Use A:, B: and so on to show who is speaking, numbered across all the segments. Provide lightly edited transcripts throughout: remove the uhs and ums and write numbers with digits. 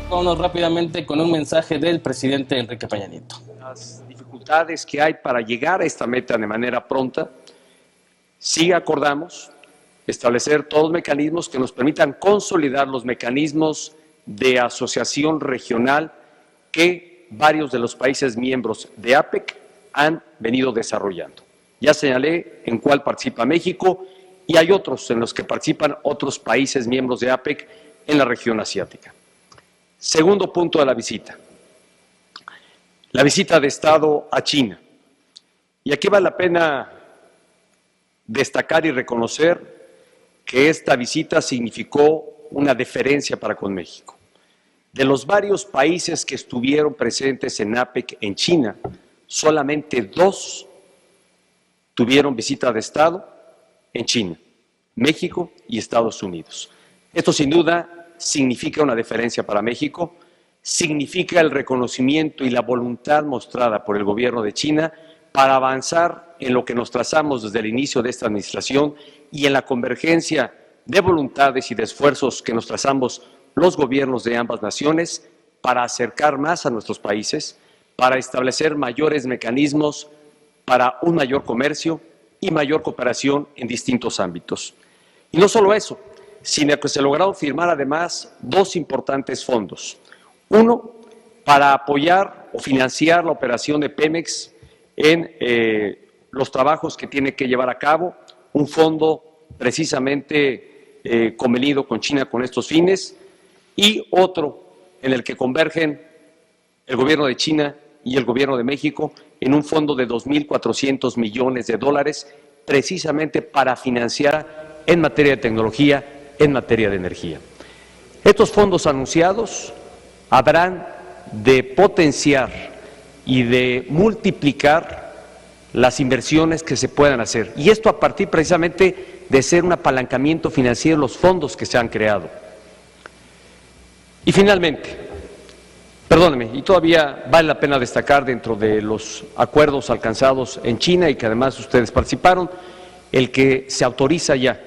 A: Vámonos rápidamente con un mensaje del presidente Enrique Peña Nieto.
B: Las dificultades que hay para llegar a esta meta de manera pronta, sí acordamos establecer todos los mecanismos que nos permitan consolidar los mecanismos de asociación regional que varios de los países miembros de APEC han venido desarrollando. Ya señalé en cuál participa México y hay otros en los que participan otros países miembros de APEC en la región asiática. Segundo punto de la visita de Estado a China. Y aquí vale la pena destacar y reconocer que esta visita significó una deferencia para con México. De los varios países que estuvieron presentes en APEC en China, solamente 2 tuvieron visita de Estado en China, México y Estados Unidos. Esto sin duda significa una deferencia para México, significa el reconocimiento y la voluntad mostrada por el gobierno de China para avanzar en lo que nos trazamos desde el inicio de esta administración y en la convergencia de voluntades y de esfuerzos que nos trazamos los gobiernos de ambas naciones para acercar más a nuestros países, para establecer mayores mecanismos para un mayor comercio y mayor cooperación en distintos ámbitos. Y no solo eso, sino que se lograron firmar además 2 importantes fondos. Uno, para apoyar o financiar la operación de Pemex en los trabajos que tiene que llevar a cabo, un fondo precisamente convenido con China con estos fines, y otro en el que convergen el gobierno de China y el gobierno de México en un fondo de $2.400 millones, precisamente para financiar en materia de tecnología, en materia de energía. Estos fondos anunciados habrán de potenciar y de multiplicar las inversiones que se puedan hacer. Y esto a partir precisamente de ser un apalancamiento financiero de los fondos que se han creado. Y finalmente, perdónenme, y todavía vale la pena destacar dentro de los acuerdos alcanzados en China y que además ustedes participaron, el que se autoriza ya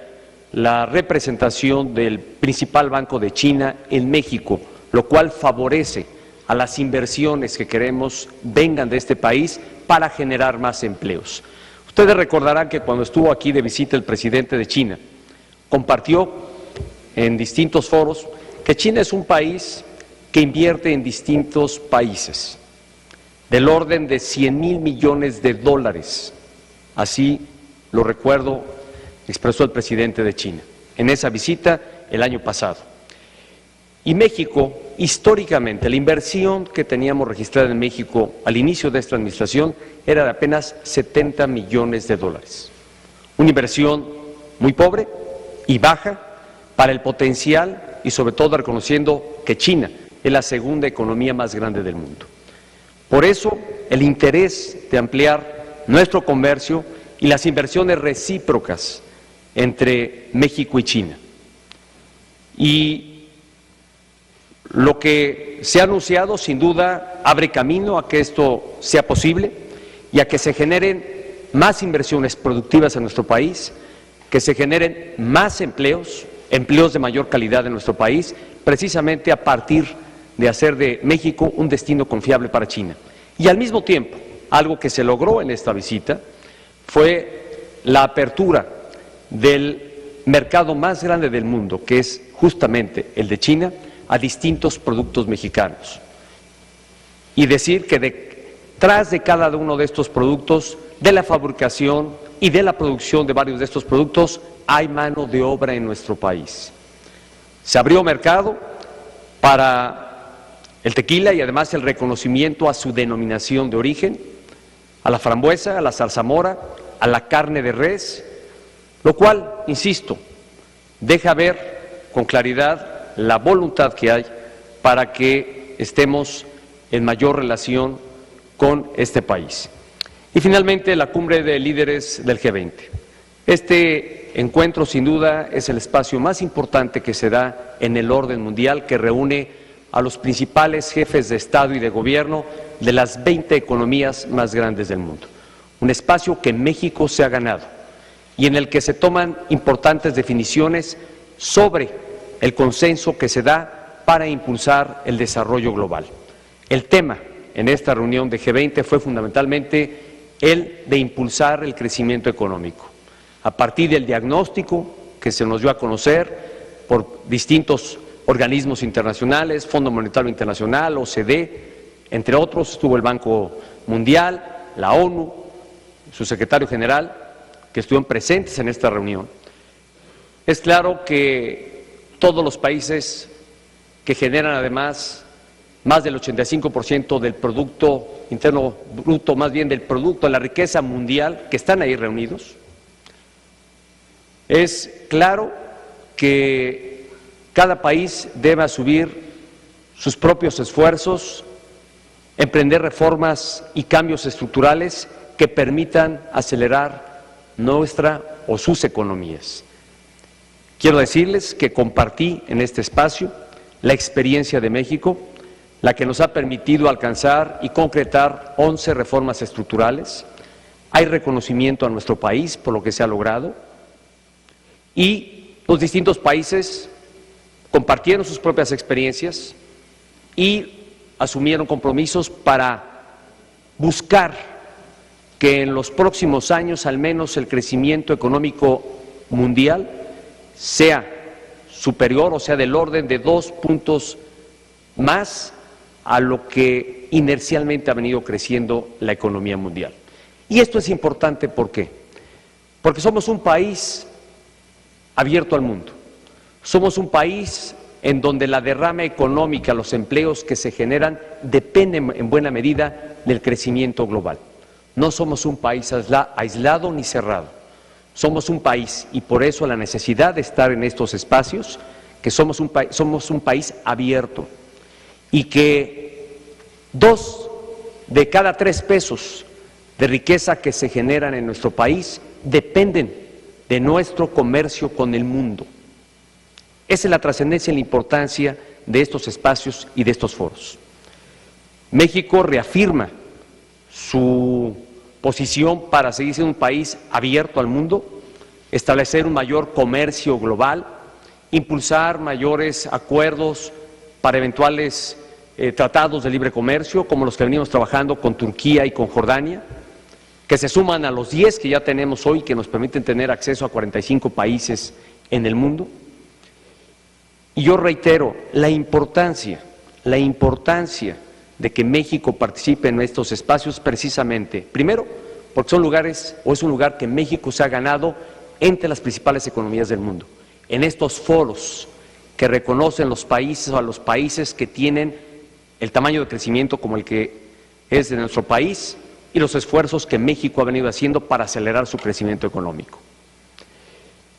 B: la representación del principal banco de China en México, lo cual favorece a las inversiones que queremos vengan de este país para generar más empleos. Ustedes recordarán que cuando estuvo aquí de visita el presidente de China, compartió en distintos foros que China es un país que invierte en distintos países, del orden de $100,000 millones. Así lo recuerdo, expresó el presidente de China en esa visita el año pasado. Y México, históricamente, la inversión que teníamos registrada en México al inicio de esta administración era de apenas $70 millones. Una inversión muy pobre y baja para el potencial y sobre todo reconociendo que China es la segunda economía más grande del mundo. Por eso, el interés de ampliar nuestro comercio y las inversiones recíprocas entre México y China. Y lo que se ha anunciado, sin duda, abre camino a que esto sea posible y a que se generen más inversiones productivas en nuestro país, que se generen más empleos de mayor calidad en nuestro país, precisamente a partir de hacer de México un destino confiable para China. Y al mismo tiempo, algo que se logró en esta visita fue la apertura del mercado más grande del mundo, que es justamente el de China, a distintos productos mexicanos. Y decir que detrás de cada uno de estos productos, de la fabricación y de la producción de varios de estos productos, hay mano de obra en nuestro país. Se abrió mercado para el tequila y además el reconocimiento a su denominación de origen, a la frambuesa, a la zarzamora, a la carne de res, lo cual, insisto, deja ver con claridad la voluntad que hay para que estemos en mayor relación con este país. Y finalmente, la cumbre de líderes del G20. Este encuentro, sin duda, es el espacio más importante que se da en el orden mundial, que reúne a los principales jefes de Estado y de Gobierno de las 20 economías más grandes del mundo. Un espacio que México se ha ganado y en el que se toman importantes definiciones sobre el consenso que se da para impulsar el desarrollo global. El tema en esta reunión de G20 fue fundamentalmente el de impulsar el crecimiento económico. A partir del diagnóstico que se nos dio a conocer por distintos organismos internacionales, Fondo Monetario Internacional, OCDE, entre otros, estuvo el Banco Mundial, la ONU, su secretario general, que estuvieron presentes en esta reunión. Es claro que todos los países que generan además más del 85% del Producto Interno Bruto, más bien del producto de la riqueza mundial, que están ahí reunidos, es claro que cada país debe asumir sus propios esfuerzos, emprender reformas y cambios estructurales que permitan acelerar nuestra o sus economías. Quiero decirles que compartí en este espacio la experiencia de México, la que nos ha permitido alcanzar y concretar 11 reformas estructurales. Hay reconocimiento a nuestro país por lo que se ha logrado y los distintos países compartieron sus propias experiencias y asumieron compromisos para buscar que en los próximos años al menos el crecimiento económico mundial sea superior o sea del orden de 2 puntos más a lo que inercialmente ha venido creciendo la economía mundial. Y esto es importante, ¿por qué? Porque somos un país abierto al mundo, somos un país en donde la derrama económica, los empleos que se generan dependen en buena medida del crecimiento global. No somos un país aislado ni cerrado, somos un país y por eso la necesidad de estar en estos espacios, que somos un país abierto y que 2 de cada 3 pesos de riqueza que se generan en nuestro país dependen de nuestro comercio con el mundo. Esa es la trascendencia y la importancia de estos espacios y de estos foros. México reafirma su posición para seguir siendo un país abierto al mundo, establecer un mayor comercio global, impulsar mayores acuerdos para eventuales tratados de libre comercio, como los que venimos trabajando con Turquía y con Jordania, que se suman a los 10 que ya tenemos hoy, que nos permiten tener acceso a 45 países en el mundo. Y yo reitero la importancia de que México participe en estos espacios precisamente, primero, porque son lugares, o es un lugar que México se ha ganado entre las principales economías del mundo, en estos foros que reconocen los países o a los países que tienen el tamaño de crecimiento como el que es de nuestro país y los esfuerzos que México ha venido haciendo para acelerar su crecimiento económico.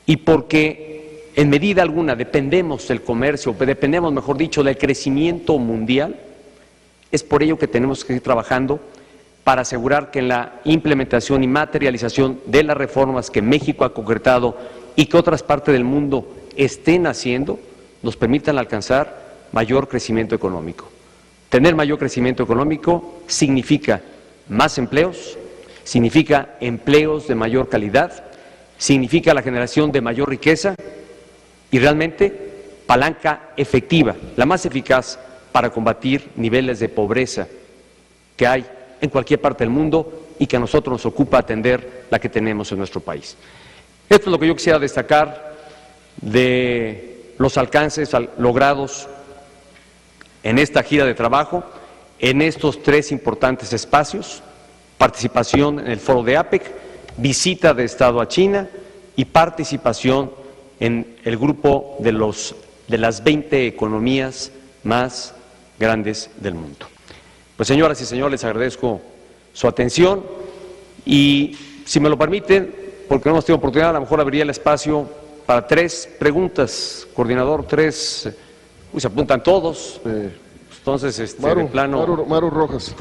B: Y porque en medida alguna dependemos del comercio, dependemos, mejor dicho, del crecimiento mundial, es por ello que tenemos que ir trabajando para asegurar que en la implementación y materialización de las reformas que México ha concretado y que otras partes del mundo estén haciendo, nos permitan alcanzar mayor crecimiento económico. Tener mayor crecimiento económico significa más empleos, significa empleos de mayor calidad, significa la generación de mayor riqueza y realmente palanca efectiva, la más eficaz para combatir niveles de pobreza que hay en cualquier parte del mundo y que a nosotros nos ocupa atender la que tenemos en nuestro país. Esto es lo que yo quisiera destacar de los alcances logrados en esta gira de trabajo, en estos 3 importantes espacios: participación en el foro de APEC, visita de Estado a China y participación en el grupo de las 20 economías más grandes del mundo. Pues señoras y señores, les agradezco su atención y si me lo permiten, porque no hemos tenido oportunidad, a lo mejor abriría el espacio para 3 preguntas, coordinador, 3, se apuntan todos, entonces
C: Maru,
B: de plano.
C: Maru Rojas.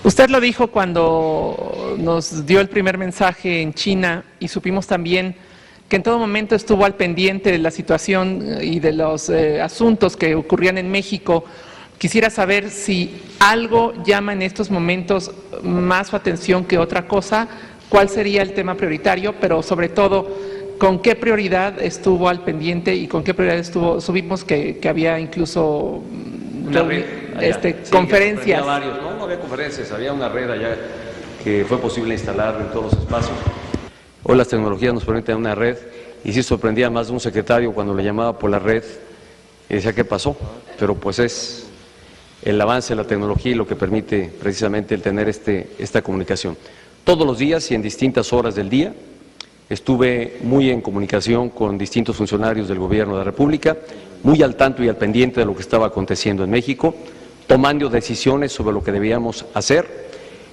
D: Usted lo dijo cuando nos dio el primer mensaje en China y supimos también que en todo momento estuvo al pendiente de la situación y de los asuntos que ocurrían en México. Quisiera saber si algo llama en estos momentos más su atención que otra cosa cuál sería el tema prioritario, pero sobre todo, con qué prioridad estuvo al pendiente y con qué prioridad subimos que había incluso
B: una red
D: conferencias.
B: No había conferencias, había una red allá que fue posible instalar en todos los espacios. Hoy las tecnologías nos permiten una red y sí sorprendía más de un secretario cuando le llamaba por la red y decía ¿qué pasó? Pero pues es el avance de la tecnología y lo que permite precisamente el tener esta comunicación. Todos los días y en distintas horas del día estuve muy en comunicación con distintos funcionarios del Gobierno de la República, muy al tanto y al pendiente de lo que estaba aconteciendo en México, tomando decisiones sobre lo que debíamos hacer.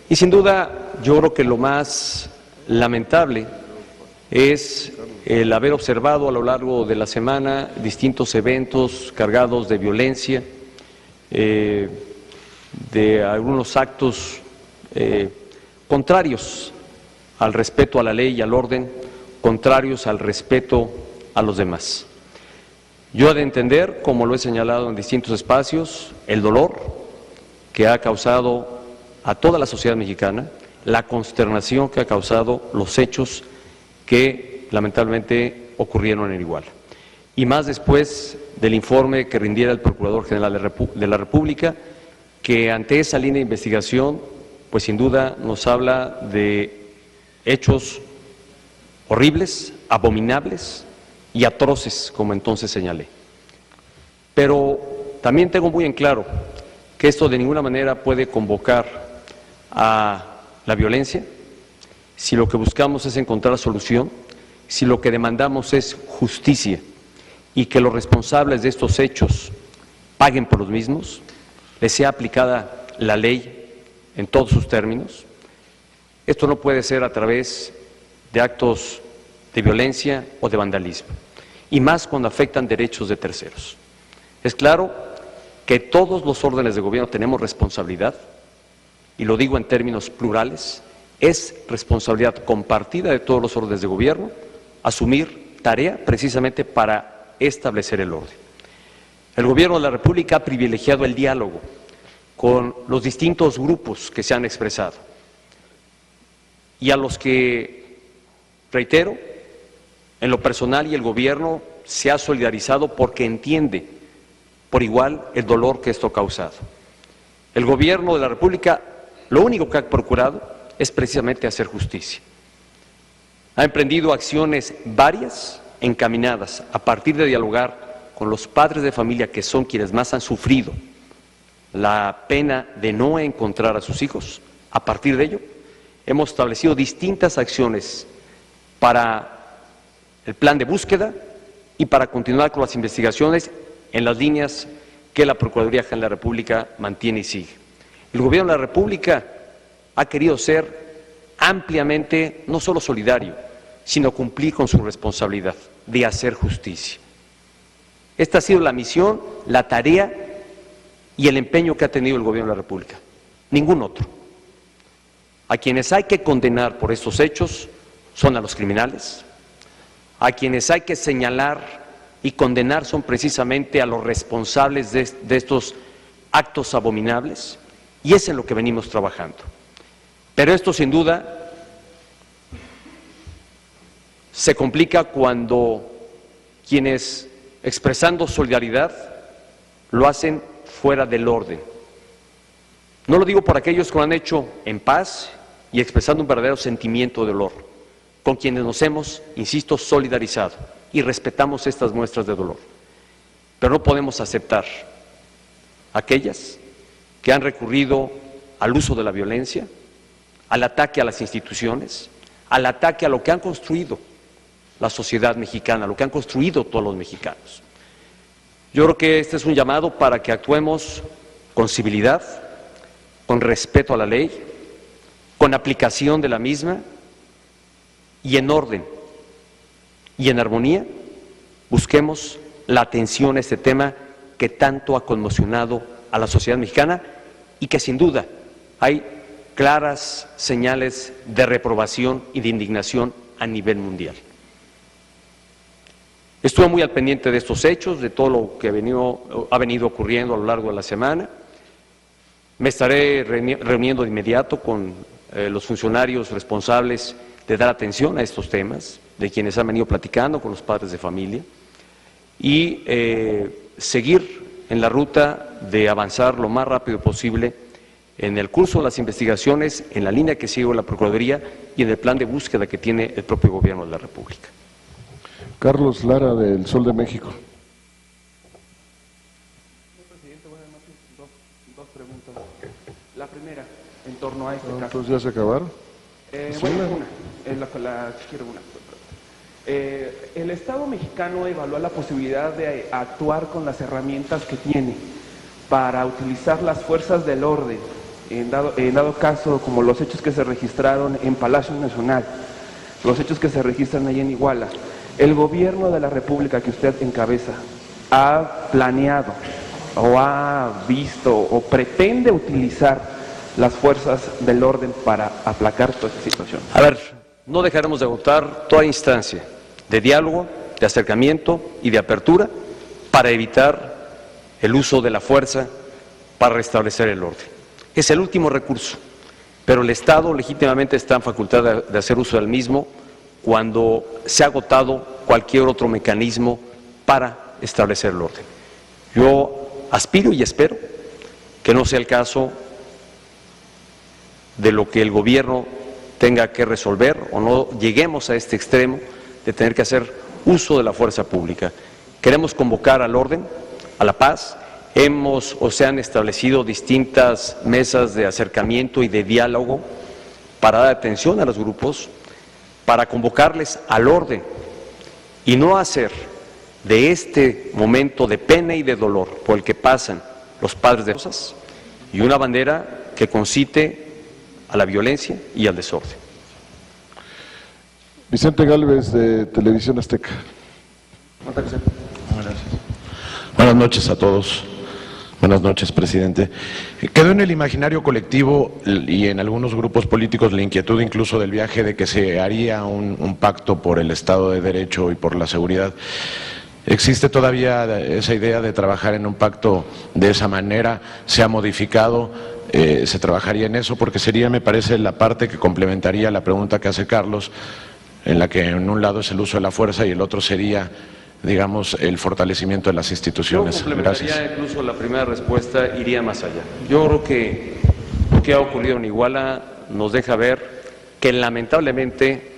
B: Y sin duda, yo creo que lo más lamentable es el haber observado a lo largo de la semana distintos eventos cargados de violencia, de algunos actos contrarios al respeto a la ley y al orden, contrarios al respeto a los demás. Yo he de entender, como lo he señalado en distintos espacios, el dolor que ha causado a toda la sociedad mexicana, la consternación que ha causado los hechos que lamentablemente ocurrieron en Iguala. Y más después del informe que rindiera el Procurador General de la República, que ante esa línea de investigación, pues sin duda nos habla de hechos horribles, abominables y atroces, como entonces señalé. Pero también tengo muy en claro que esto de ninguna manera puede convocar a la violencia si lo que buscamos es encontrar solución, si lo que demandamos es justicia y que los responsables de estos hechos paguen por los mismos, les sea aplicada la ley en todos sus términos. Esto no puede ser a través de actos de violencia o de vandalismo, y más cuando afectan derechos de terceros. Es claro que todos los órdenes de gobierno tenemos responsabilidad, y lo digo en términos plurales, es responsabilidad compartida de todos los órdenes de gobierno asumir tarea precisamente para establecer el orden. El Gobierno de la República ha privilegiado el diálogo con los distintos grupos que se han expresado y a los que, reitero, en lo personal y el Gobierno se ha solidarizado porque entiende por igual el dolor que esto ha causado. El Gobierno de la República lo único que ha procurado es precisamente hacer justicia. Ha emprendido acciones varias encaminadas a partir de dialogar con los padres de familia, que son quienes más han sufrido la pena de no encontrar a sus hijos. A partir de ello, hemos establecido distintas acciones para el plan de búsqueda y para continuar con las investigaciones en las líneas que la Procuraduría General de la República mantiene y sigue. El Gobierno de la República ha querido ser ampliamente no solo solidario, sino cumplir con su responsabilidad de hacer justicia. Esta ha sido la misión, la tarea y el empeño que ha tenido el Gobierno de la República, ningún otro. A quienes hay que condenar por estos hechos son a los criminales, a quienes hay que señalar y condenar son precisamente a los responsables de estos actos abominables, y es en lo que venimos trabajando. Pero esto sin duda se complica cuando quienes, expresando solidaridad, lo hacen fuera del orden. No lo digo por aquellos que lo han hecho en paz y expresando un verdadero sentimiento de dolor, con quienes nos hemos, insisto, solidarizado y respetamos estas muestras de dolor. Pero no podemos aceptar aquellas que han recurrido al uso de la violencia, al ataque a las instituciones, al ataque a lo que han construido la sociedad mexicana, lo que han construido todos los mexicanos. Yo creo que este es un llamado para que actuemos con civilidad, con respeto a la ley, con aplicación de la misma y en orden y en armonía busquemos la atención a este tema que tanto ha conmocionado a la sociedad mexicana y que sin duda hay claras señales de reprobación y de indignación a nivel mundial. Estuve muy al pendiente de estos hechos, de todo lo que ha venido ocurriendo a lo largo de la semana. Me estaré reuniendo de inmediato con los funcionarios responsables de dar atención a estos temas, de quienes han venido platicando con los padres de familia, y seguir en la ruta de avanzar lo más rápido posible en el curso de las investigaciones, en la línea que sigue la Procuraduría y en el plan de búsqueda que tiene el propio Gobierno de la República.
C: Carlos Lara, del Sol de México.
E: Presidente, buenas noches. Dos preguntas. La primera, en torno a este caso.
C: Entonces ya se acabaron.
E: Quiero una. El Estado mexicano evaluó la posibilidad de actuar con las herramientas que tiene para utilizar las fuerzas del orden, en dado caso, como los hechos que se registraron en Palacio Nacional, los hechos que se registran ahí en Iguala. El gobierno de la República que usted encabeza ha planeado o ha visto o pretende utilizar las fuerzas del orden para aplacar toda esta situación.
B: A ver, no dejaremos de agotar toda instancia de diálogo, de acercamiento y de apertura para evitar el uso de la fuerza para restablecer el orden. Es el último recurso, pero el Estado legítimamente está en facultad de hacer uso del mismo cuando se ha agotado cualquier otro mecanismo para establecer el orden. Yo aspiro y espero que no sea el caso de lo que el gobierno tenga que resolver o no lleguemos a este extremo de tener que hacer uso de la fuerza pública. Queremos convocar al orden, a la paz. Se han establecido distintas mesas de acercamiento y de diálogo para dar atención a los grupos, para convocarles al orden y no hacer de este momento de pena y de dolor por el que pasan los padres de cosas y una bandera que concite a la violencia y al desorden.
C: Vicente Gálvez, de Televisión Azteca.
F: Buenas noches a todos. Buenas noches, presidente. Quedó en el imaginario colectivo y en algunos grupos políticos la inquietud incluso del viaje de que se haría un pacto por el Estado de Derecho y por la seguridad. ¿Existe todavía esa idea de trabajar en un pacto de esa manera? ¿Se ha modificado? ¿Se trabajaría en eso? Porque sería, me parece, la parte que complementaría la pregunta que hace Carlos, en la que en un lado es el uso de la fuerza y el otro sería, digamos, el fortalecimiento de las instituciones.
B: Yo complementaría incluso la primera respuesta, iría más allá. Yo creo que lo que ha ocurrido en Iguala nos deja ver que lamentablemente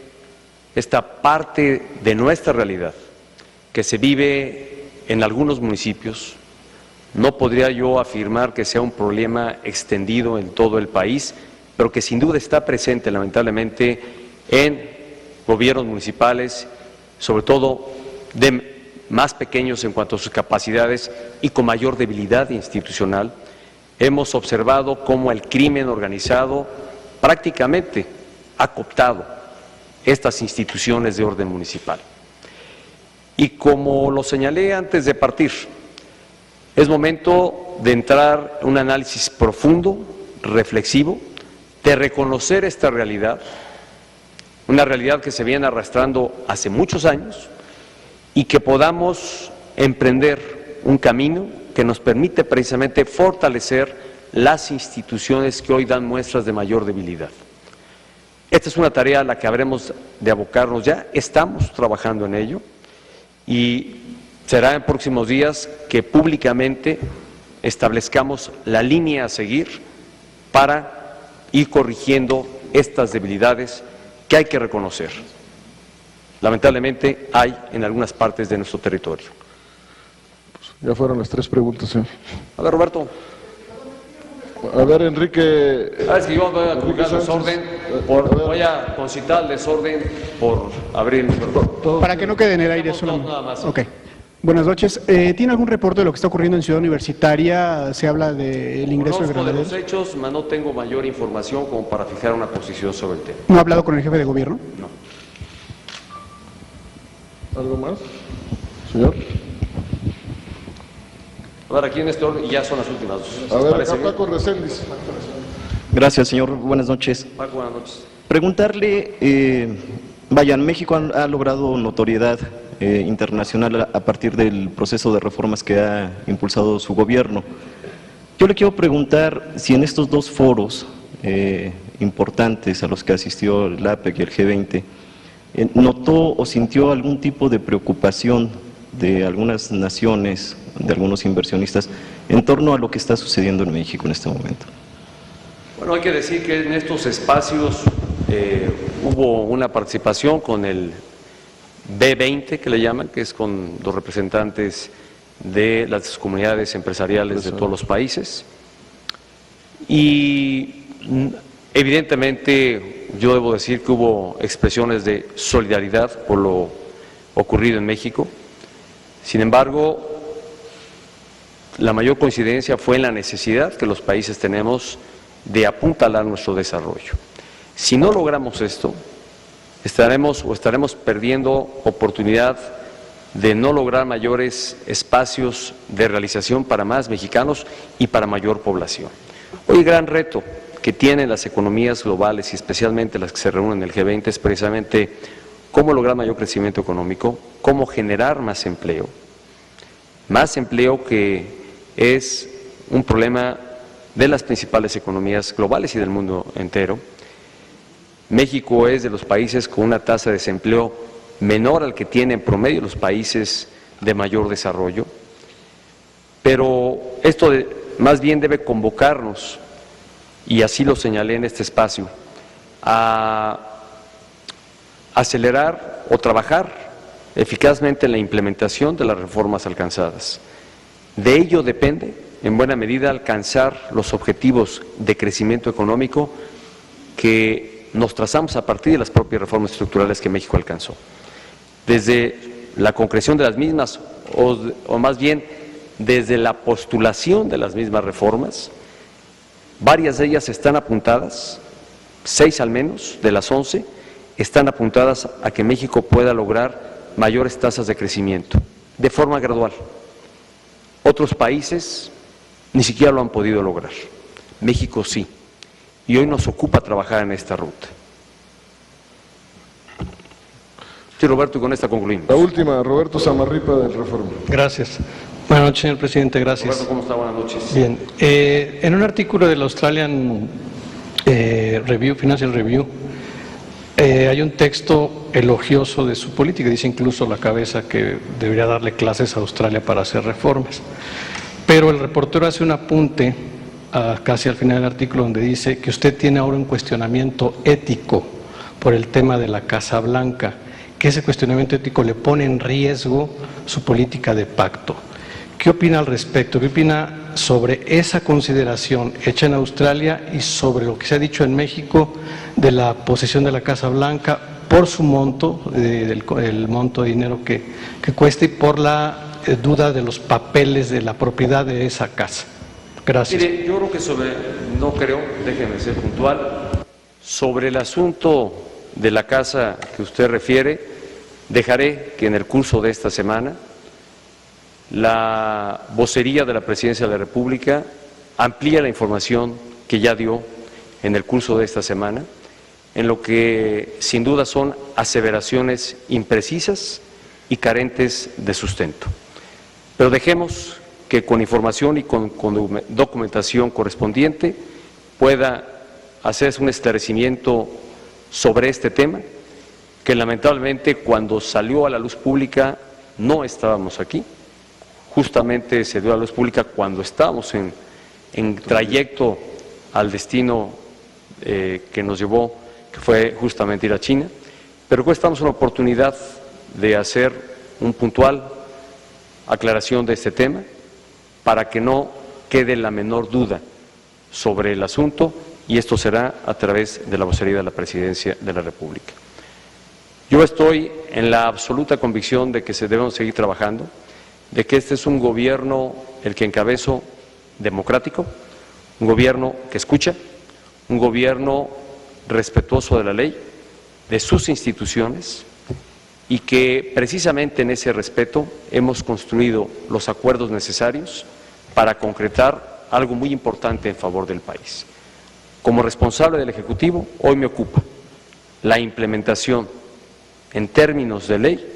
B: esta parte de nuestra realidad que se vive en algunos municipios, no podría yo afirmar que sea un problema extendido en todo el país, pero que sin duda está presente lamentablemente en gobiernos municipales, sobre todo de más pequeños en cuanto a sus capacidades y con mayor debilidad institucional. Hemos observado cómo el crimen organizado prácticamente ha cooptado estas instituciones de orden municipal. Y como lo señalé antes de partir, es momento de entrar en un análisis profundo, reflexivo, de reconocer esta realidad, una realidad que se viene arrastrando hace muchos años, y que podamos emprender un camino que nos permite precisamente fortalecer las instituciones que hoy dan muestras de mayor debilidad. Esta es una tarea a la que habremos de abocarnos ya, estamos trabajando en ello y será en próximos días que públicamente establezcamos la línea a seguir para ir corrigiendo estas debilidades que hay que reconocer. Lamentablemente hay en algunas partes de nuestro territorio.
C: Ya fueron las 3 preguntas, señor.
B: A ver, Roberto.
C: A ver, Enrique.
B: Es que yo voy a juzgar desorden, voy a concitar el desorden por abrir el micrófono.
G: Para que no quede en el aire solo.
B: Nada más.
G: Ok. Buenas noches. ¿Tiene algún reporte de lo que está ocurriendo en Ciudad Universitaria? Se habla del ingreso de
B: Conozco de los
G: granaderos.
B: hechos, mas no tengo mayor información como para fijar una posición sobre el tema.
G: ¿No ha hablado con el jefe de gobierno?
B: No.
C: ¿Algo más? Señor.
B: A ver, aquí en este orden, y ya son las últimas dos.
C: A ver,
B: ¿Parece
C: acá
B: bien?
C: Paco Reséndiz.
H: Gracias, señor. Buenas noches.
B: Paco, buenas noches.
H: Preguntarle, México ha logrado notoriedad internacional a partir del proceso de reformas que ha impulsado su gobierno. Yo le quiero preguntar si en estos dos foros importantes a los que asistió el APEC y el G20, ¿notó o sintió algún tipo de preocupación de algunas naciones, de algunos inversionistas, en torno a lo que está sucediendo en México en este momento?
B: Bueno, hay que decir que en estos espacios hubo una participación con el B20, que le llaman, que es con los representantes de las comunidades empresariales de todos los países. Y evidentemente yo debo decir que hubo expresiones de solidaridad por lo ocurrido en México. Sin embargo, la mayor coincidencia fue en la necesidad que los países tenemos de apuntalar nuestro desarrollo. Si no logramos esto, estaremos perdiendo oportunidad de no lograr mayores espacios de realización para más mexicanos y para mayor población. Hoy el gran reto que tienen las economías globales y especialmente las que se reúnen en el G20 es precisamente cómo lograr mayor crecimiento económico, cómo generar más empleo que es un problema de las principales economías globales y del mundo entero. México es de los países con una tasa de desempleo menor al que tienen en promedio los países de mayor desarrollo, pero esto más bien debe convocarnos, y así lo señalé en este espacio, a acelerar o trabajar eficazmente en la implementación de las reformas alcanzadas. De ello depende, en buena medida, alcanzar los objetivos de crecimiento económico que nos trazamos a partir de las propias reformas estructurales que México alcanzó. Desde la concreción de las mismas, o más bien desde la postulación de las mismas reformas, varias de ellas están apuntadas, 6 al menos de las 11, están apuntadas a que México pueda lograr mayores tasas de crecimiento, de forma gradual. Otros países ni siquiera lo han podido lograr. México sí, y hoy nos ocupa trabajar en esta ruta. Sí, Roberto, y con esta concluimos.
C: La última, Roberto Samarripa, del Reforma.
I: Gracias. Buenas noches, señor presidente, gracias.
B: Roberto, ¿cómo está? Buenas noches.
I: Bien. En un artículo del Australian Financial Review, hay un texto elogioso de su política, dice incluso la cabeza que debería darle clases a Australia para hacer reformas. Pero el reportero hace un apunte casi al final del artículo donde dice que usted tiene ahora un cuestionamiento ético por el tema de la Casa Blanca, que ese cuestionamiento ético le pone en riesgo su política de pacto. ¿Qué opina al respecto? ¿Qué opina sobre esa consideración hecha en Australia y sobre lo que se ha dicho en México de la posesión de la Casa Blanca por su monto, el monto de dinero que cuesta y por la duda de los papeles de la propiedad de esa casa? Gracias.
B: Mire, yo creo déjeme ser puntual, sobre el asunto de la casa que usted refiere, dejaré que en el curso de esta semana la vocería de la Presidencia de la República amplíe la información que ya dio en el curso de esta semana, en lo que sin duda son aseveraciones imprecisas y carentes de sustento. Pero dejemos que con información y con documentación correspondiente pueda hacerse un esclarecimiento sobre este tema, que lamentablemente cuando salió a la luz pública no estábamos aquí, justamente se dio a la luz pública cuando estábamos en trayecto al destino que nos llevó, que fue justamente ir a China, pero que estamos en la oportunidad de hacer un puntual aclaración de este tema para que no quede la menor duda sobre el asunto, y esto será a través de la vocería de la Presidencia de la República. Yo estoy en la absoluta convicción de que se debemos seguir trabajando, de que este es un gobierno, el que encabezo, democrático, un gobierno que escucha, un gobierno respetuoso de la ley, de sus instituciones, y que precisamente en ese respeto hemos construido los acuerdos necesarios para concretar algo muy importante en favor del país. Como responsable del Ejecutivo, hoy me ocupa la implementación en términos de ley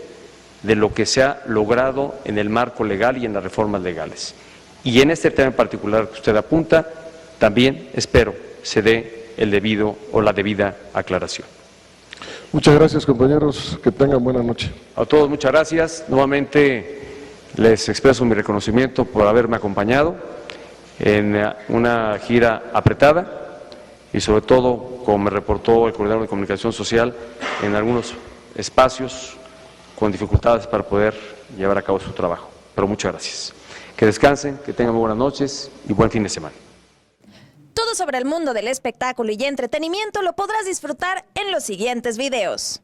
B: de lo que se ha logrado en el marco legal y en las reformas legales. Y en este tema en particular que usted apunta, también espero se dé el debido o la debida aclaración.
C: Muchas gracias, compañeros. Que tengan buena noche.
B: A todos muchas gracias. Nuevamente les expreso mi reconocimiento por haberme acompañado en una gira apretada y sobre todo, como me reportó el coordinador de comunicación social, en algunos espacios con dificultades para poder llevar a cabo su trabajo. Pero muchas gracias. Que descansen, que tengan muy buenas noches y buen fin de semana.
J: Todo sobre el mundo del espectáculo y entretenimiento lo podrás disfrutar en los siguientes videos.